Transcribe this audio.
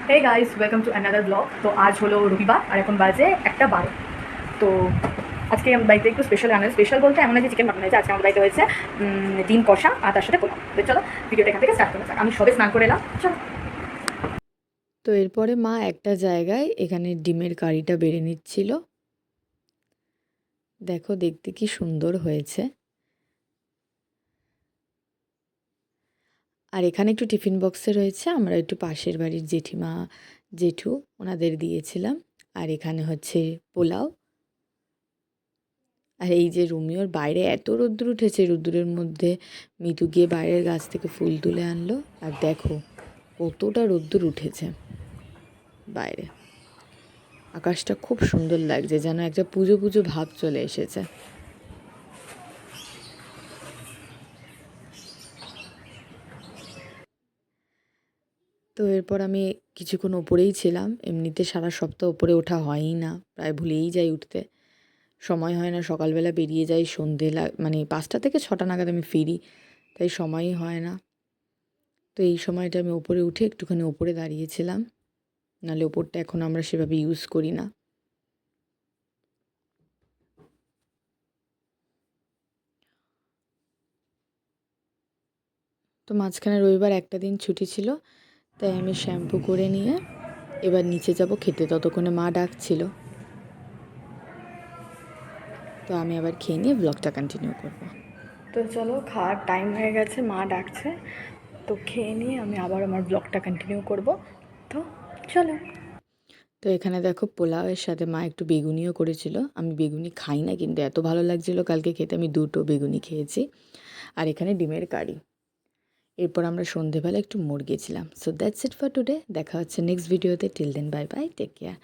Hey guys, welcome to another blog. তো আজ হলো রবিবার আর এখন বাজে 1:12। তো আজকে আমার বাড়িতে একটু স্পেশাল রান্না, স্পেশাল বলতে এমন যে চিকেন মাটন হয়েছে। আজকে আমার বাড়িতে হয়েছে ডিম কষা আর তার সাথে পোলাও। তো চলো ভিডিওটা এখান থেকে স্টার্ট করা যাক। আমি সবে স্নান করে এলাম, চলো। তো এরপরে মা একটা জায়গায় এখানে ডিমের কারিটা বেড়ে নিচ্ছিল। দেখো দেখতে কি সুন্দর হয়েছে। আর এখানে একটু টিফিন বক্সে রয়েছে, আমরা একটু পাশের বাড়ির জেঠিমা জেঠু ওনাদের দিয়েছিলাম। আর এখানে হচ্ছে পোলাও। আর এই যে রুমিওর বাইরে এত রোদ্দুর উঠেছে, রোদ্দুরের মধ্যে মিতু গিয়ে বাইরের গাছ থেকে ফুল তুলে আনলো। আর দেখো কতটা রোদ্দুর উঠেছে বাইরে। আকাশটা খুব সুন্দর লাগছে, যেন একটা পুজো পুজো ভাব চলে এসেছে। তো এরপর আমি কিছুক্ষণ ওপরেই ছিলাম। এমনিতে সারা সপ্তাহ ওপরে ওঠা হয়ই না, প্রায় ভুলেই যাই উঠতে। সময় হয় না, সকালবেলা বেরিয়ে যাই, সন্ধে মানে 5টা থেকে 6টা নাগাদ আমি ফিরি, তাই সময়ই হয় না। তো এই সময়টা আমি ওপরে উঠে একটুখানি ওপরে দাঁড়িয়েছিলাম, নাহলে ওপরটা এখন আমরা সেভাবে ইউজ করি না। তো মাঝখানে রবিবার একটা দিন ছুটি ছিল, তাই আমি শ্যাম্পু করে নিয়ে এবার নিচে যাব খেতে। ততক্ষণে মা ডাকছিল, তো আমি আবার খেয়ে নিয়ে ব্লগটা কন্টিনিউ করব। তো চলো, খাওয়ার টাইম হয়ে গেছে, মা ডাকছে। তো খেয়ে নিয়ে আমি আবার আমার ব্লগটা কন্টিনিউ করব। তো চলো। তো এখানে দেখো পোলাওয়ের সাথে মা একটু বেগুনিও করেছিল। আমি বেগুনি খাই না, কিন্তু এত ভালো লাগছিল কালকে খেতে, আমি 2টো বেগুনি খেয়েছি। আর এখানে ডিমের কারি। এরপর আমরা সন্ধেবেলা একটু মোড় গেছিলাম। So that's it for today. দেখা হচ্ছে নেক্সট ভিডিওতে। Till then bye bye, take care.